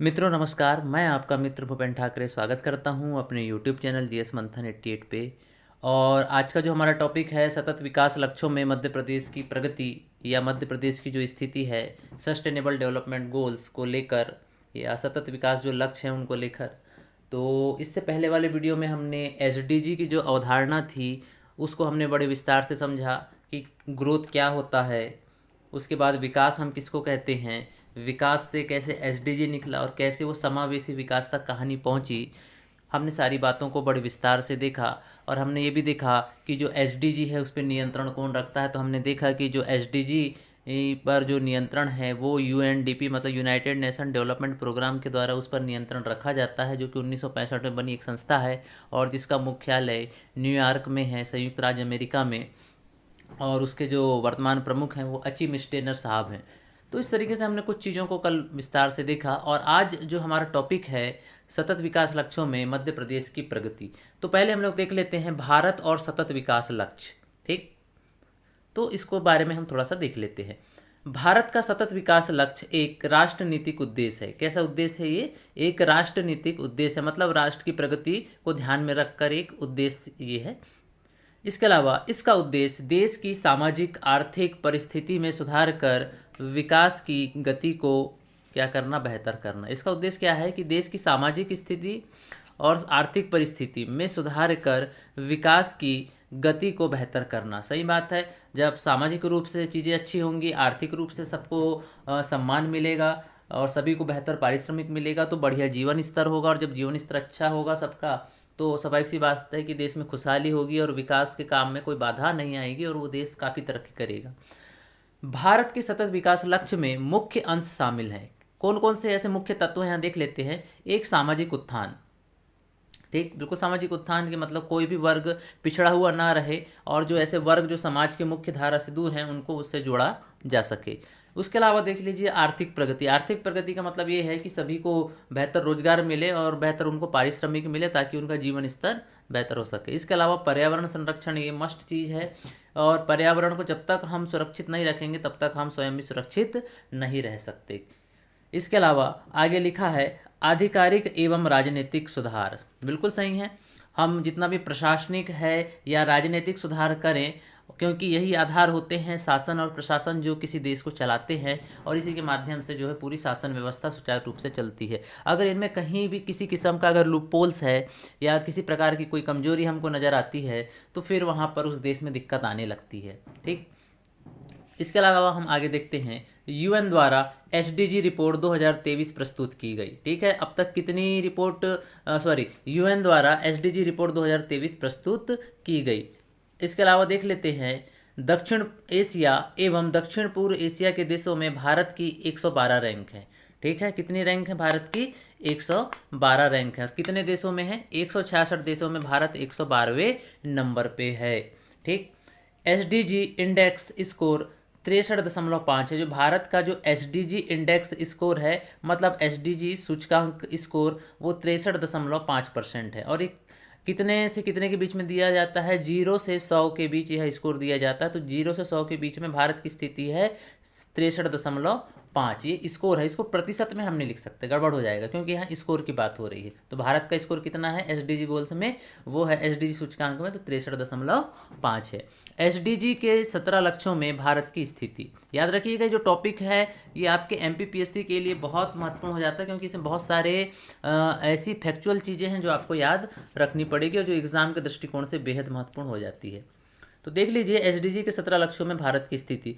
मित्रों नमस्कार, मैं आपका मित्र भूपेन ठाकरे स्वागत करता हूं अपने YouTube चैनल जीएस मंथन 88 पे। और आज का जो हमारा टॉपिक है सतत विकास लक्ष्यों में मध्य प्रदेश की प्रगति या मध्य प्रदेश की जो स्थिति है सस्टेनेबल डेवलपमेंट गोल्स को लेकर या सतत विकास जो लक्ष्य हैं उनको लेकर। तो इससे पहले वाले वीडियो में हमने एसडीजी की जो अवधारणा थी उसको हमने बड़े विस्तार से समझा कि ग्रोथ क्या होता है, उसके बाद विकास हम किसको कहते हैं, विकास से कैसे एसडीजी निकला और कैसे वो समावेशी विकास तक कहानी पहुंची। हमने सारी बातों को बड़े विस्तार से देखा और हमने ये भी देखा कि जो एसडीजी है उस पर नियंत्रण कौन रखता है। तो हमने देखा कि जो एसडीजी पर जो नियंत्रण है वो यूएनडीपी मतलब यूनाइटेड नेशन डेवलपमेंट प्रोग्राम के द्वारा उस पर नियंत्रण रखा जाता है, जो कि 1965 में बनी एक संस्था है और जिसका मुख्यालय न्यूयॉर्क में है, संयुक्त राज्य अमेरिका में। और उसके जो वर्तमान प्रमुख हैं वो अचिम स्टेनर साहब हैं। तो इस तरीके से हमने कुछ चीज़ों को कल विस्तार से देखा और आज जो हमारा टॉपिक है सतत विकास लक्ष्यों में मध्य प्रदेश की प्रगति। तो पहले हम लोग देख लेते हैं भारत और सतत विकास लक्ष्य। ठीक, तो इसको बारे में हम थोड़ा सा देख लेते हैं। भारत का सतत विकास लक्ष्य एक राष्ट्रनीतिक उद्देश्य है। कैसा उद्देश्य है ये? एक राष्ट्रनीतिक उद्देश्य है, मतलब राष्ट्र की प्रगति को ध्यान में रखकर एक उद्देश्य ये है। इसके अलावा इसका उद्देश्य देश की सामाजिक आर्थिक परिस्थिति में सुधार कर विकास की गति को क्या करना, बेहतर करना। इसका उद्देश्य क्या है कि देश की सामाजिक स्थिति और आर्थिक परिस्थिति में सुधार कर विकास की गति को बेहतर करना। सही बात है, जब सामाजिक रूप से चीज़ें अच्छी होंगी, आर्थिक रूप से सबको सम्मान मिलेगा और सभी को बेहतर पारिश्रमिक मिलेगा तो बढ़िया जीवन स्तर होगा। और जब जीवन स्तर अच्छा होगा सबका तो स्वाभाविक सी बात है कि देश में खुशहाली होगी और विकास के काम में कोई बाधा नहीं आएगी और वो देश काफ़ी तरक्की करेगा। भारत के सतत विकास लक्ष्य में मुख्य अंश शामिल हैं। कौन कौन से ऐसे मुख्य तत्व हैं यहाँ देख लेते हैं। एक, सामाजिक उत्थान। ठीक, बिल्कुल सामाजिक उत्थान के मतलब कोई भी वर्ग पिछड़ा हुआ ना रहे और जो ऐसे वर्ग जो समाज के मुख्य धारा से दूर हैं उनको उससे जोड़ा जा सके। उसके अलावा देख लीजिए आर्थिक प्रगति। आर्थिक प्रगति का मतलब ये है कि सभी को बेहतर रोजगार मिले और बेहतर उनको पारिश्रमिक मिले ताकि उनका जीवन स्तर बेहतर हो सके। इसके अलावा पर्यावरण संरक्षण, ये मस्ट चीज़ है और पर्यावरण को जब तक हम सुरक्षित नहीं रखेंगे तब तक हम स्वयं भी सुरक्षित नहीं रह सकते। इसके अलावा आगे लिखा है आधिकारिक एवं राजनीतिक सुधार। बिल्कुल सही है, हम जितना भी प्रशासनिक है या राजनीतिक सुधार करें क्योंकि यही आधार होते हैं शासन और प्रशासन जो किसी देश को चलाते हैं और इसी के माध्यम से जो है पूरी शासन व्यवस्था सुचारू रूप से चलती है। अगर इनमें कहीं भी किसी किस्म का अगर लूपहोल्स है या किसी प्रकार की कोई कमजोरी हमको नज़र आती है तो फिर वहाँ पर उस देश में दिक्कत आने लगती है। ठीक, इसके अलावा हम आगे देखते हैं यूएन द्वारा एसडीजी रिपोर्ट 2023 प्रस्तुत की गई। ठीक है, अब तक कितनी रिपोर्ट यूएन द्वारा एसडीजी रिपोर्ट 2023 प्रस्तुत की गई। इसके अलावा देख लेते हैं दक्षिण एशिया एवं दक्षिण पूर्व एशिया के देशों में भारत की 112 रैंक है। ठीक है, कितनी रैंक है भारत की? 112 रैंक है। कितने देशों में है? 166 देशों में भारत 112वें नंबर पे है। ठीक, एसडीजी इंडेक्स स्कोर 63.5 है। जो भारत का जो एसडीजी इंडेक्स स्कोर है मतलब एसडीजी सूचकांक स्कोर वो 63.5% है। और एक कितने से कितने के बीच में दिया जाता है? 0 से 100 के बीच यह स्कोर दिया जाता है। तो 0 से 100 के बीच में भारत की स्थिति है 63.5। ये स्कोर है, इसको प्रतिशत में हम नहीं लिख सकते, गड़बड़ हो जाएगा क्योंकि यहाँ स्कोर की बात हो रही है। तो भारत का स्कोर कितना है एसडीजी गोल्स में? वो है एसडीजी सूचकांक में तो 63.5 है। एसडीजी के 17 लक्ष्यों में भारत की स्थिति। याद रखिएगा जो टॉपिक है ये आपके एमपीपीएससी के लिए बहुत महत्वपूर्ण हो जाता है क्योंकि इसमें बहुत सारे ऐसी फैक्चुअल चीज़ें हैं जो आपको याद रखनी पड़ेगी और जो एग्ज़ाम के दृष्टिकोण से बेहद महत्वपूर्ण हो जाती है। तो देख लीजिए एसडीजी के 17 लक्ष्यों में भारत की स्थिति।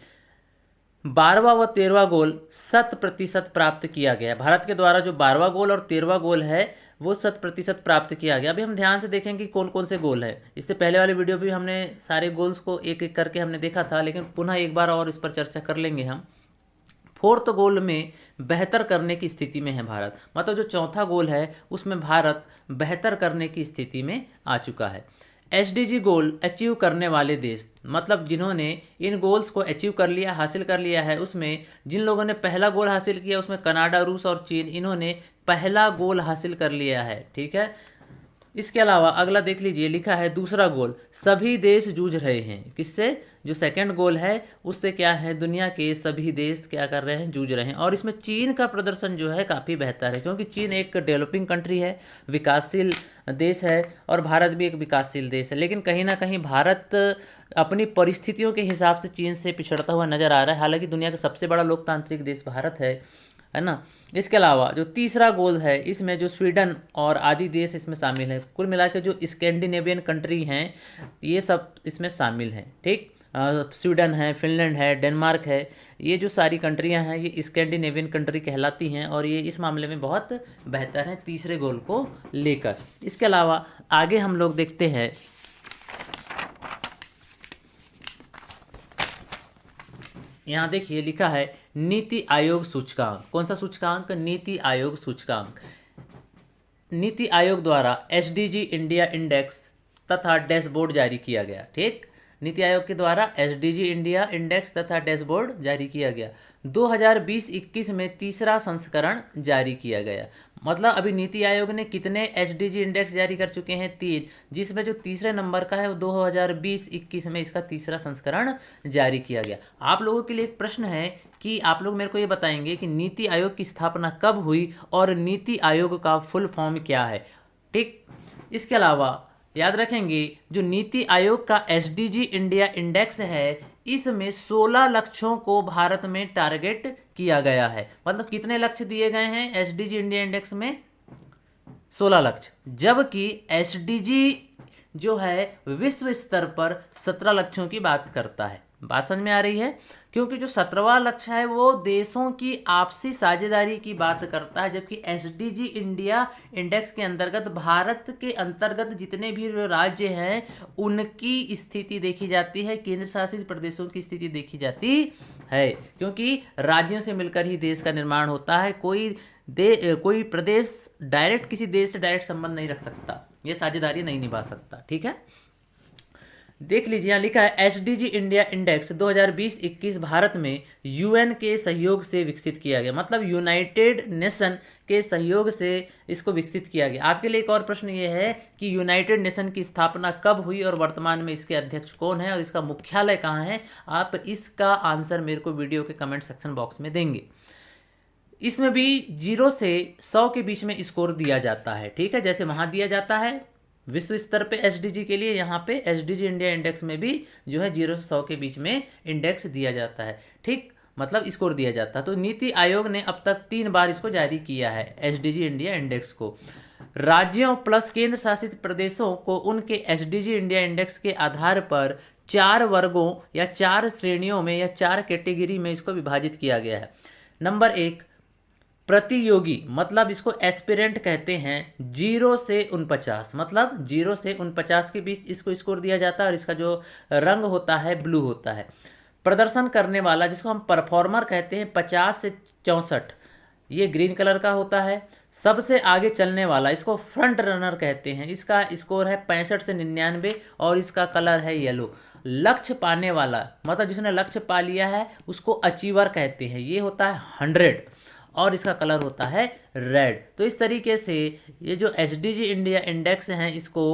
12वां व 13वां गोल 100% प्राप्त किया गया। भारत के द्वारा जो 12वां गोल और 13वां गोल है वो 100% प्राप्त किया गया। अभी हम ध्यान से देखें कि कौन कौन से गोल हैं। इससे पहले वाले वीडियो भी हमने सारे गोल्स को एक एक करके हमने देखा था, लेकिन पुनः एक बार और इस पर चर्चा कर लेंगे हम। 4th गोल में बेहतर करने की स्थिति में है भारत, मतलब जो 4था गोल है उसमें भारत बेहतर करने की स्थिति में आ चुका है। एसडीजी गोल अचीव करने वाले देश, मतलब जिन्होंने इन गोल्स को अचीव कर लिया, हासिल कर लिया है, उसमें जिन लोगों ने पहला गोल हासिल किया उसमें कनाडा, रूस और चीन, इन्होंने पहला गोल हासिल कर लिया है। ठीक है, इसके अलावा अगला देख लीजिए, लिखा है दूसरा गोल, सभी देश जूझ रहे हैं। किससे? जो सेकंड गोल है उससे क्या है, दुनिया के सभी देश क्या कर रहे हैं, जूझ रहे हैं। और इसमें चीन का प्रदर्शन जो है काफ़ी बेहतर है, क्योंकि चीन एक डेवलपिंग कंट्री है, विकासशील देश है, और भारत भी एक विकासशील देश है। लेकिन कहीं ना कहीं भारत अपनी परिस्थितियों के हिसाब से चीन से पिछड़ता हुआ नजर आ रहा है। हालांकि दुनिया का सबसे बड़ा लोकतांत्रिक देश भारत है ना। इसके अलावा जो तीसरा गोल है, इसमें जो स्वीडन और आदि देश इसमें शामिल है। कुल मिलाकर जो स्कैंडिनेवियन कंट्री हैं ये सब इसमें शामिल हैं। ठीक, स्वीडन है, फिनलैंड है, डेनमार्क है, ये जो सारी कंट्रियां हैं ये स्कैंडिनेवियन कंट्री कहलाती हैं, और ये इस मामले में बहुत बेहतर हैं तीसरे गोल को लेकर। इसके अलावा आगे हम लोग देखते हैं, यहाँ देखिए लिखा है नीति आयोग सूचकांक। कौन सा सूचकांक? नीति आयोग सूचकांक। नीति आयोग द्वारा एसडीजी इंडिया इंडेक्स तथा डैशबोर्ड जारी किया गया। ठीक, नीति आयोग के द्वारा एसडीजी इंडिया इंडेक्स तथा डैशबोर्ड जारी किया गया। 2020-21 में तीसरा संस्करण जारी किया गया। मतलब अभी नीति आयोग ने कितने एसडीजी इंडेक्स जारी कर चुके हैं? 3, जिसमें जो तीसरे नंबर का है वो 2020-21 में इसका तीसरा संस्करण जारी किया गया। आप लोगों के लिए एक प्रश्न है कि आप लोग मेरे को ये बताएंगे कि नीति आयोग की स्थापना कब हुई और नीति आयोग का फुल फॉर्म क्या है। ठीक, इसके अलावा याद रखेंगे जो नीति आयोग का एसडीजी इंडिया इंडेक्स है, इसमें 16 लक्ष्यों को भारत में टारगेट किया गया है। मतलब कितने लक्ष्य दिए गए हैं एसडीजी इंडिया इंडेक्स में? 16 लक्ष्य। जबकि एसडीजी जो है विश्व स्तर पर 17 लक्ष्यों की बात करता है। बात समझ में आ रही है? क्योंकि जो 17वां लक्ष्य है वो देशों की आपसी साझेदारी की बात करता है, जबकि एसडीजी इंडिया इंडेक्स के अंतर्गत भारत के अंतर्गत जितने भी राज्य हैं उनकी स्थिति देखी जाती है, केंद्र शासित प्रदेशों की स्थिति देखी जाती है, क्योंकि राज्यों से मिलकर ही देश का निर्माण होता है। कोई प्रदेश डायरेक्ट किसी देश से डायरेक्ट संबंध नहीं रख सकता, ये साझेदारी नहीं निभा सकता। ठीक है, देख लीजिए यहाँ लिखा है एसडीजी इंडिया इंडेक्स 2020-21 भारत में यूएन के सहयोग से विकसित किया गया। मतलब यूनाइटेड नेशन के सहयोग से इसको विकसित किया गया। आपके लिए एक और प्रश्न ये है कि यूनाइटेड नेशन की स्थापना कब हुई और वर्तमान में इसके अध्यक्ष कौन है और इसका मुख्यालय कहाँ है? आप इसका आंसर मेरे को वीडियो के कमेंट सेक्शन बॉक्स में देंगे। इसमें भी 0 से 100 के बीच में स्कोर दिया जाता है। ठीक है, जैसे वहाँ दिया जाता है विश्व स्तर पे एसडीजी के लिए, यहाँ पे एसडीजी इंडिया इंडेक्स में भी जो है 0 से 100 के बीच में इंडेक्स दिया जाता है। ठीक, मतलब स्कोर दिया जाता है। तो नीति आयोग ने अब तक 3 बार इसको जारी किया है एसडीजी इंडिया इंडेक्स को। राज्यों प्लस केंद्र शासित प्रदेशों को उनके एसडीजी इंडिया इंडेक्स के आधार पर 4 वर्गों या 4 श्रेणियों में या 4 कैटेगरी में इसको विभाजित किया गया है। नंबर 1 प्रतियोगी, मतलब इसको एस्पिरेंट कहते हैं। 0 से 49, मतलब 0 से 49 के बीच इसको स्कोर दिया जाता है और इसका जो रंग होता है ब्लू होता है। प्रदर्शन करने वाला, जिसको हम परफॉर्मर कहते हैं, 50 से 64, ये ग्रीन कलर का होता है। सबसे आगे चलने वाला, इसको फ्रंट रनर कहते हैं, इसका स्कोर है 65 से 99 और इसका कलर है येलो। लक्ष्य पाने वाला, मतलब जिसने लक्ष्य पा लिया है उसको अचीवर कहते हैं, ये होता है 100 और इसका कलर होता है रेड। तो इस तरीके से ये जो एसडीजी इंडिया इंडेक्स हैं इसको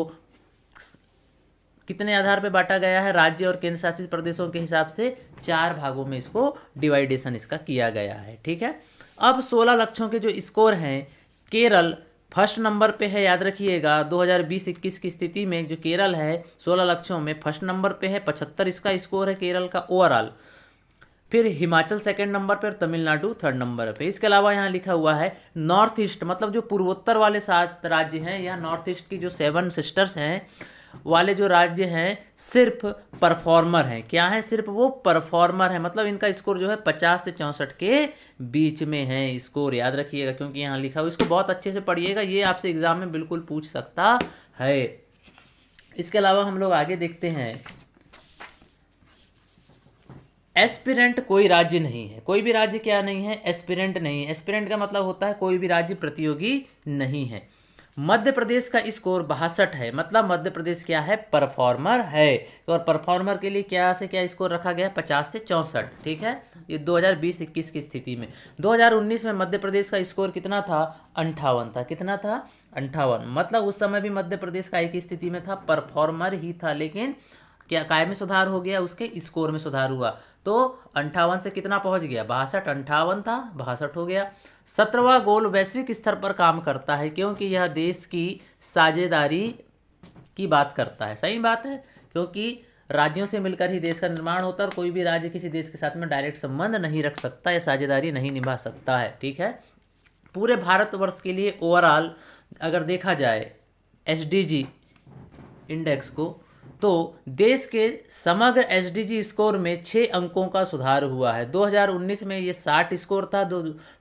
कितने आधार पे बांटा गया है? राज्य और केंद्र शासित प्रदेशों के हिसाब से 4 भागों में इसको डिवाइडेशन इसका किया गया है। ठीक है, अब 16 लक्ष्यों के जो स्कोर हैं, केरल फर्स्ट नंबर पे है, याद रखिएगा। 2020-21 की स्थिति में जो केरल है 16 लक्ष्यों में फर्स्ट नंबर पे है, 75 इसका स्कोर है केरल का ओवरऑल। फिर हिमाचल सेकंड नंबर पर, तमिलनाडु थर्ड नंबर पे। इसके अलावा यहाँ लिखा हुआ है नॉर्थ ईस्ट, मतलब जो पूर्वोत्तर वाले 7 राज्य हैं, या नॉर्थ ईस्ट की जो 7 सिस्टर्स हैं वाले जो राज्य हैं, सिर्फ परफॉर्मर हैं। क्या है? सिर्फ वो परफॉर्मर है, मतलब इनका स्कोर जो है 50 से 64 के बीच में है स्कोर, याद रखिएगा, क्योंकि यहाँ लिखा हुआ। इसको बहुत अच्छे से पढ़िएगा, ये आपसे एग्जाम में बिल्कुल पूछ सकता है। इसके अलावा हम लोग आगे देखते हैं, एस्पिरेंट कोई राज्य नहीं है। कोई भी राज्य क्या नहीं है? एस्पिरेंट नहीं है। एस्पिरेंट का मतलब होता है कोई भी राज्य प्रतियोगी नहीं है। मध्य प्रदेश का स्कोर 62 है, मतलब मध्य प्रदेश क्या है, परफॉर्मर है। और परफॉर्मर के लिए क्या से क्या स्कोर रखा गया है, 50 से 64, ठीक है। ये 2020-21 की स्थिति में। 2019 में मध्य प्रदेश का स्कोर कितना था, 58 था। कितना था, 58। मतलब उस समय भी मध्य प्रदेश का एक ही स्थिति में था, परफॉर्मर ही था, लेकिन क्या काय में सुधार हो गया, उसके स्कोर में सुधार हुआ। तो 58 से कितना पहुंच गया, 62, 58 था 62 हो गया। 17वां गोल वैश्विक स्तर पर काम करता है, क्योंकि यह देश की साझेदारी की बात करता है। सही बात है, क्योंकि राज्यों से मिलकर ही देश का निर्माण होता है, और कोई भी राज्य किसी देश के साथ में डायरेक्ट संबंध नहीं रख सकता या साझेदारी नहीं निभा सकता है, ठीक है। पूरे भारतवर्ष के लिए ओवरऑल अगर देखा जाए एसडीजी इंडेक्स को, तो देश के समग्र एसडीजी स्कोर में 6 अंकों का सुधार हुआ है। 2019 में ये 60 स्कोर था,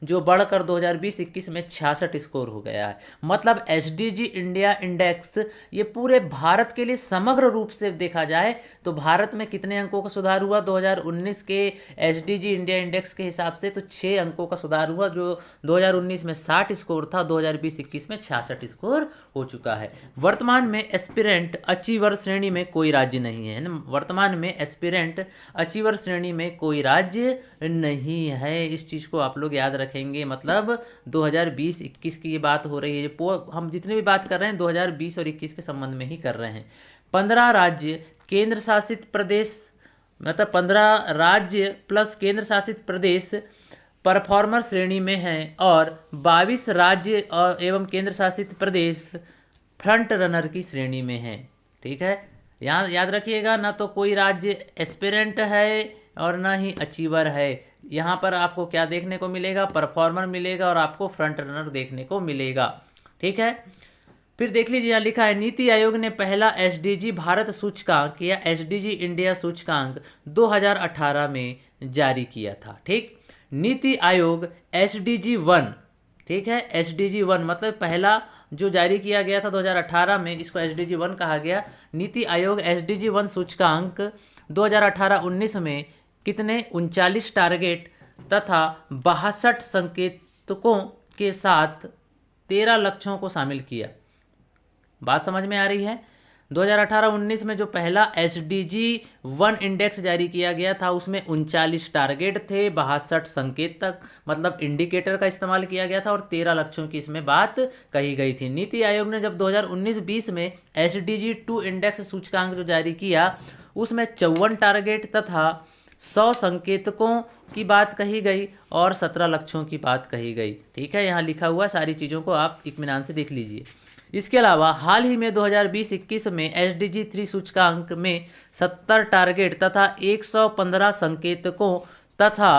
जो बढ़कर 2020-21 में 66 स्कोर हो गया है। मतलब एसडीजी इंडिया इंडेक्स ये पूरे भारत के लिए समग्र रूप से देखा जाए तो भारत में कितने अंकों का सुधार हुआ, 2019 के एसडीजी इंडिया इंडेक्स के हिसाब से तो 6 अंकों का सुधार हुआ। जो 2019 में 60 स्कोर था, 2020-21 में 66 स्कोर हो चुका है। वर्तमान में एस्पिरेंट अचीवर श्रेणी में कोई राज्य नहीं है ना, वर्तमान में एस्पिरेंट अचीवर श्रेणी में कोई राज्य नहीं है। इस चीज़ को आप लोग याद रखेंगे। मतलब 2020-21 की ये बात हो रही है, हम जितनी भी बात कर रहे हैं 2020 और 21 के संबंध में ही कर रहे हैं। 15 राज्य केंद्र शासित प्रदेश, मतलब 15 राज्य प्लस केंद्र शासित प्रदेश परफॉर्मर श्रेणी में हैं, और 22 राज्य और एवं केंद्र शासित प्रदेश फ्रंट रनर की श्रेणी में हैं, ठीक है। यहाँ याद रखिएगा, ना तो कोई राज्य एस्पिरेंट है और ना ही अचीवर है। यहाँ पर आपको क्या देखने को मिलेगा, परफॉर्मर मिलेगा और आपको फ्रंट रनर देखने को मिलेगा, ठीक है। फिर देख लीजिए, यहाँ लिखा है नीति आयोग ने पहला एसडीजी भारत सूचकांक या एसडीजी इंडिया सूचकांक 2018 में जारी किया था, ठीक। नीति आयोग एसडीजी 1, ठीक है, एसडीजी 1 मतलब पहला जो जारी किया गया था 2018 में, इसको एसडीजी 1 कहा गया। नीति आयोग एसडीजी 1 सूचकांक 2018-19 में कितने 39 टारगेट तथा 62 संकेतकों के साथ 13 लक्ष्यों को शामिल किया। बात समझ में आ रही है। 2018-19 में जो पहला एसडीजी 1 इंडेक्स जारी किया गया था, उसमें 39 टारगेट थे, 62 संकेतक मतलब इंडिकेटर का इस्तेमाल किया गया था, और 13 लक्ष्यों की इसमें बात कही गई थी। नीति आयोग ने जब 2019-20 में एसडीजी 2 इंडेक्स सूचकांक जो जारी किया, उसमें 54 टारगेट तथा 100 संकेतकों की बात कही गई और 17 लक्ष्यों की बात कही गई, ठीक है। यहाँ लिखा हुआ सारी चीज़ों को आप इत्मीनान से देख लीजिए। इसके अलावा हाल ही में 2020-21 में एसडीजी 3 सूचकांक में 70 टारगेट तथा 115 संकेतकों तथा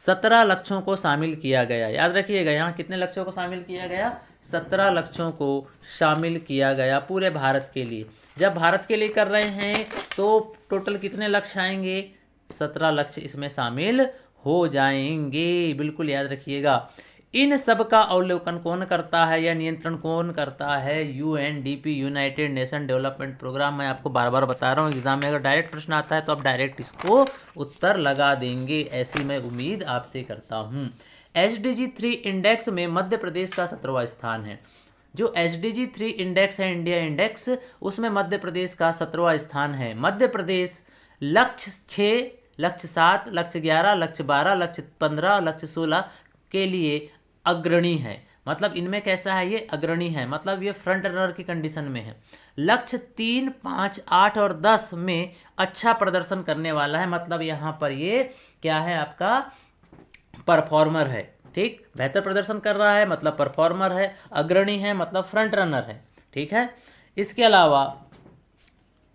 17 लक्ष्यों को शामिल किया गया। याद रखिएगा, यहाँ कितने लक्ष्यों को शामिल किया गया, 17 लक्ष्यों को शामिल किया गया पूरे भारत के लिए। जब भारत के लिए कर रहे हैं तो टोटल कितने लक्ष्य आएंगे, 17 लक्ष्य इसमें शामिल हो जाएंगे, बिल्कुल याद रखिएगा। इन सब का अवलोकन कौन करता है या नियंत्रण कौन करता है, UNDP, United Nation Development Programme. मैं आपको बार बार बता रहा हूँ, एग्जाम में अगर डायरेक्ट प्रश्न आता है तो आप डायरेक्ट इसको उत्तर लगा देंगे, ऐसी मैं उम्मीद आपसे करता हूँ। एसडीजी 3 इंडेक्स में मध्य प्रदेश का 17वां स्थान है। जो एसडीजी 3 इंडेक्स है, इंडिया इंडेक्स, उसमें मध्य प्रदेश का 17वां स्थान है। मध्य प्रदेश लक्ष्य 6, लक्ष्य 7, लक्ष्य 11, लक्ष्य 12, लक्ष्य 15, लक्ष्य 16 के लिए अग्रणी है। मतलब इनमें कैसा है, ये अग्रणी है, मतलब ये फ्रंट रनर की कंडीशन में है। लक्ष्य 3, 5, 8 और 10 में अच्छा प्रदर्शन करने वाला है, मतलब यहाँ पर ये क्या है, आपका परफॉर्मर है, ठीक। बेहतर प्रदर्शन कर रहा है मतलब परफॉर्मर है, अग्रणी है मतलब फ्रंट रनर है, ठीक है। इसके अलावा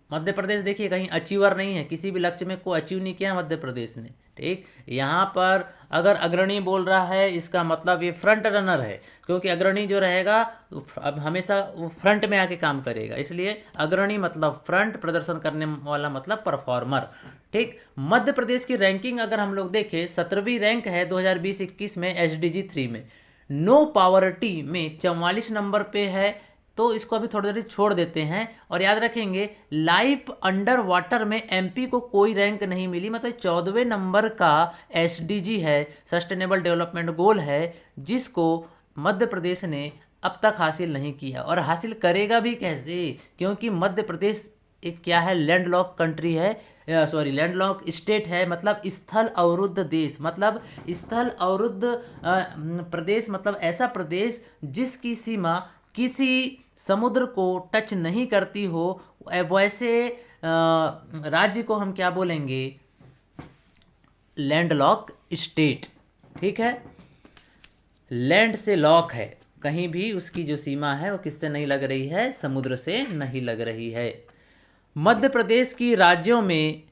मध्य प्रदेश देखिए कहीं अचीवर नहीं है, किसी भी लक्ष्य में को अचीव नहीं किया मध्य प्रदेश ने, ठीक। यहाँ पर अगर अग्रणी बोल रहा है, इसका मतलब ये फ्रंट रनर है, क्योंकि अग्रणी जो रहेगा अब हमेशा वो फ्रंट में आके काम करेगा, इसलिए अग्रणी मतलब फ्रंट, प्रदर्शन करने वाला मतलब परफॉर्मर, ठीक। मध्य प्रदेश की रैंकिंग अगर हम लोग देखें, 17वीं रैंक है 2020-21 में एसडीजी 3 में। नो पावर्टी में 44 नंबर पे है, तो इसको अभी थोड़ी देर छोड़ देते हैं। और याद रखेंगे, लाइफ अंडर वाटर में एमपी को कोई रैंक नहीं मिली, मतलब 14वें नंबर का एसडीजी है, सस्टेनेबल डेवलपमेंट गोल है, जिसको मध्य प्रदेश ने अब तक हासिल नहीं किया, और हासिल करेगा भी कैसे, क्योंकि मध्य प्रदेश एक क्या है, लैंडलॉक कंट्री है, सॉरी लैंडलॉक स्टेट है, मतलब स्थल अवरुद्ध देश, मतलब स्थल अवरुद्ध प्रदेश, मतलब ऐसा प्रदेश जिसकी सीमा किसी समुद्र को टच नहीं करती हो, वैसे राज्य को हम क्या बोलेंगे, लैंडलॉक स्टेट। ठीक है, लैंड से लॉक है, कहीं भी उसकी जो सीमा है वो किससे नहीं लग रही है, समुद्र से नहीं लग रही है। मध्य प्रदेश की राज्यों में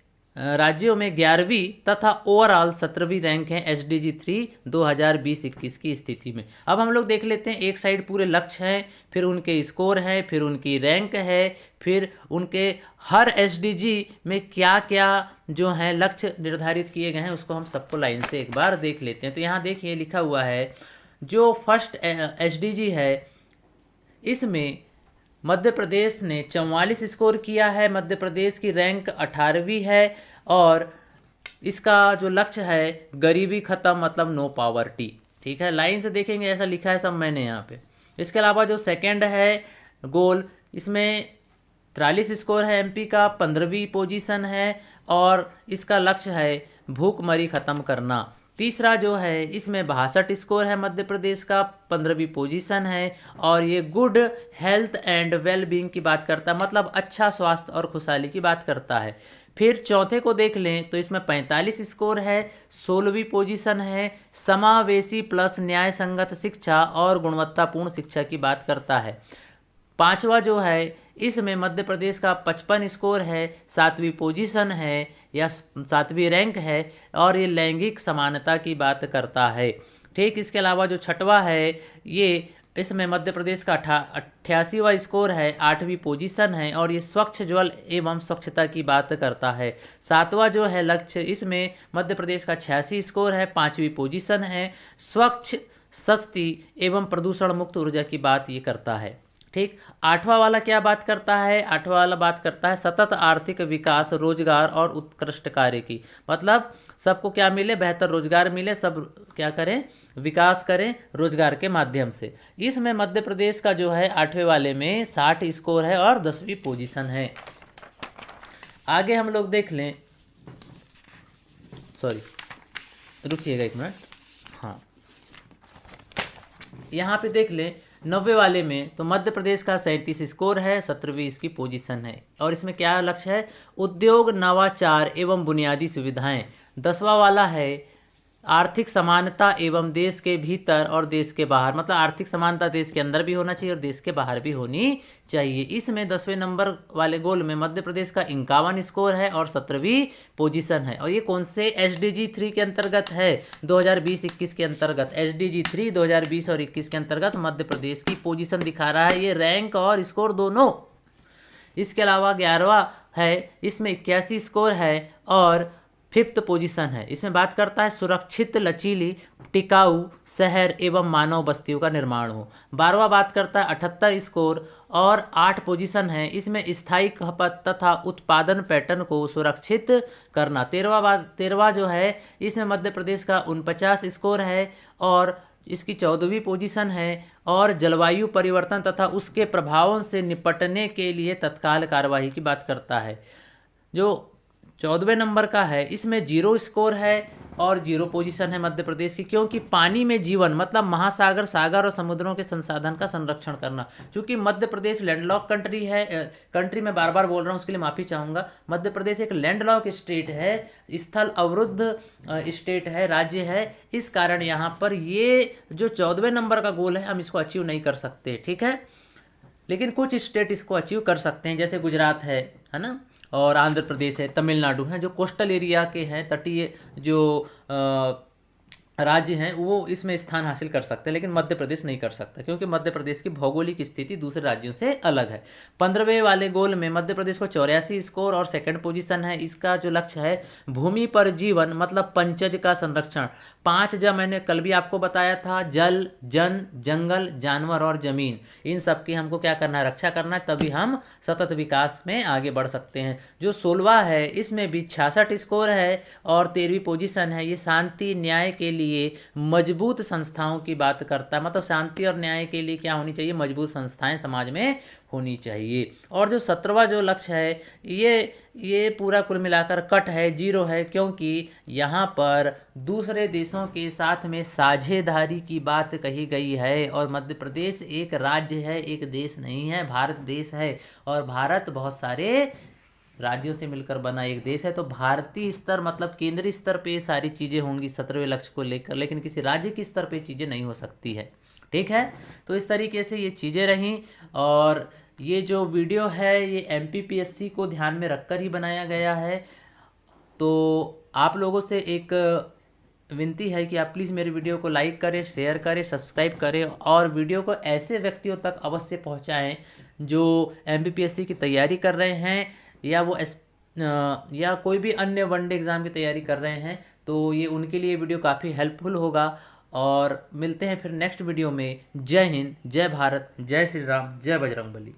11वीं तथा ओवरऑल 17वीं रैंक है SDG 3 2020-21 की स्थिति में। अब हम लोग देख लेते हैं, एक साइड पूरे लक्ष्य हैं, फिर उनके स्कोर हैं, फिर उनकी रैंक है, फिर उनके हर SDG में क्या क्या जो हैं लक्ष्य निर्धारित किए गए हैं, उसको हम सबको लाइन से एक बार देख लेते हैं। तो यहाँ देखिए लिखा हुआ है, जो फर्स्ट SDG है इसमें मध्य प्रदेश ने 44 स्कोर किया है, मध्य प्रदेश की रैंक 18वीं है, और इसका जो लक्ष्य है गरीबी खत्म, मतलब नो पावर्टी। ठीक है, लाइन से देखेंगे, ऐसा लिखा है सब मैंने यहाँ पे। इसके अलावा जो सेकंड है गोल, इसमें 43 स्कोर है, MP का 15वीं पोजीशन है, और इसका लक्ष्य है भूखमरी खत्म करना। तीसरा जो है इसमें 62 स्कोर है, मध्य प्रदेश का 15वीं पोजीशन है, और ये good health and well being की बात करता है, मतलब अच्छा स्वास्थ्य और खुशहाली की बात करता है। फिर चौथे को देख लें तो इसमें 45 स्कोर है, 16वीं पोजीशन है, समावेशी प्लस न्याय संगत शिक्षा और गुणवत्तापूर्ण शिक्षा की बात करता है। पांचवा जो है इसमें मध्य प्रदेश का 55 स्कोर है, 7वीं पोजीशन है या 7वीं रैंक है, और ये लैंगिक समानता की बात करता है। ठीक, इसके अलावा जो छठवा है ये इसमें मध्य प्रदेश का 88वां स्कोर है, 8वीं पोजीशन है, और ये स्वच्छ जल एवं स्वच्छता की बात करता है। सातवां जो है लक्ष्य, इसमें मध्य प्रदेश का 86 स्कोर है, 5वीं पोजीशन है, स्वच्छ सस्ती एवं प्रदूषण मुक्त ऊर्जा की बात ये करता है। ठीक, आठवां वाला क्या बात करता है, आठवां वाला बात करता है सतत आर्थिक विकास, रोजगार और उत्कृष्ट कार्य की, मतलब सबको क्या मिले, बेहतर रोजगार मिले, सब क्या करें, विकास करें रोजगार के माध्यम से। इसमें मध्य प्रदेश का जो है 8वें वाले में 60 स्कोर है और 10वीं पोजीशन है। आगे हम लोग देख लें, सॉरी रुकिएगा एक मिनट, हाँ यहाँ पे देख लें 90 वाले में, तो मध्य प्रदेश का 37 स्कोर है, 17वीं इसकी पोजीशन है, और इसमें क्या लक्ष्य है, उद्योग नवाचार एवं बुनियादी सुविधाएं। 10वां वाला है आर्थिक समानता एवं देश के भीतर और देश के बाहर, मतलब आर्थिक समानता देश के अंदर भी होना चाहिए और देश के बाहर भी होनी चाहिए। इसमें 10वें नंबर वाले गोल में मध्य प्रदेश का 51 स्कोर है और 17वीं पोजीशन है, और ये कौन से SDG 3 के अंतर्गत है, 2020-21 के अंतर्गत, SDG 3 2020 और 21 के अंतर्गत मध्य प्रदेश की पोजीशन दिखा रहा है, ये रैंक और स्कोर दोनों। इसके अलावा 11वां है, इसमें 81 स्कोर है और 5th पोजीशन है, इसमें बात करता है सुरक्षित लचीली टिकाऊ शहर एवं मानव बस्तियों का निर्माण हो। 12वां बात करता है 78 स्कोर और 8 पोजीशन है, इसमें स्थायी खपत तथा उत्पादन पैटर्न को सुरक्षित करना। 13वां जो है इसमें मध्य प्रदेश का 49 स्कोर है और इसकी 14वीं पोजीशन है, और जलवायु परिवर्तन तथा उसके प्रभावों से निपटने के लिए तत्काल कार्यवाही की बात करता है। जो 14वें नंबर का है इसमें 0 स्कोर है और 0 पोजीशन है मध्य प्रदेश की, क्योंकि पानी में जीवन, मतलब महासागर, सागर और समुद्रों के संसाधन का संरक्षण करना। क्योंकि मध्य प्रदेश लैंडलॉक कंट्री है, कंट्री में बार बार बोल रहा हूँ उसके लिए माफ़ी चाहूँगा, मध्य प्रदेश एक लैंडलॉक स्टेट है, स्थल अवरुद्ध स्टेट है, राज्य है, इस कारण यहाँ पर ये जो 14वें नंबर का गोल है हम इसको अचीव नहीं कर सकते। ठीक है, लेकिन कुछ स्टेट इसको अचीव कर सकते हैं, जैसे गुजरात है ना, और आंध्र प्रदेश है, तमिलनाडु है, जो कोस्टल एरिया के हैं, तटीय जो राज्य हैं वो इसमें स्थान हासिल कर सकते हैं, लेकिन मध्य प्रदेश नहीं कर सकता, क्योंकि मध्य प्रदेश की भौगोलिक स्थिति दूसरे राज्यों से अलग है। 15वें वाले गोल में मध्य प्रदेश को 84 स्कोर और 2nd पोजीशन है। इसका जो लक्ष्य है भूमि पर जीवन, मतलब पंचज का संरक्षण। 5 जब मैंने कल भी आपको बताया था, जल, जन, जंगल, जानवर और जमीन, इन सब की हमको क्या करना है, रक्षा करना है, तभी हम सतत विकास में आगे बढ़ सकते हैं। जो 16वां है इसमें भी 66 स्कोर है और 13वीं पोजीशन है, ये शांति न्याय के लिए लिए मजबूत संस्थाओं की बात करता है। मतलब शांति और न्याय के लिए क्या होनी चाहिए, मजबूत संस्थाएं समाज में होनी चाहिए। और जो 17वां जो लक्ष्य है ये पूरा कुल मिलाकर कट है, जीरो है, क्योंकि यहाँ पर दूसरे देशों के साथ में साझेदारी की बात कही गई है। और मध्य प्रदेश एक राज्य है, एक देश नहीं है, भारत देश है। और भारत बहुत सारे राज्यों से मिलकर बना एक देश है। तो भारतीय स्तर मतलब केंद्रीय स्तर पे ये सारी चीज़ें होंगी 17वें लक्ष्य को लेकर, लेकिन किसी राज्य के स्तर पे चीज़ें नहीं हो सकती है। ठीक है, तो इस तरीके से ये चीज़ें रहीं। और ये जो वीडियो है ये MPPSC को ध्यान में रखकर ही बनाया गया है। तो आप लोगों से एक विनती है कि आप प्लीज़ मेरे वीडियो को लाइक करें, शेयर करें, सब्सक्राइब करें और वीडियो को ऐसे व्यक्तियों तक अवश्य पहुंचाएं जो MPPSC की तैयारी कर रहे हैं या या कोई भी अन्य वनडे एग्ज़ाम की तैयारी कर रहे हैं। तो ये उनके लिए वीडियो काफ़ी हेल्पफुल होगा। और मिलते हैं फिर नेक्स्ट वीडियो में। जय हिंद, जय भारत, जय श्री राम, जय बजरंगबली।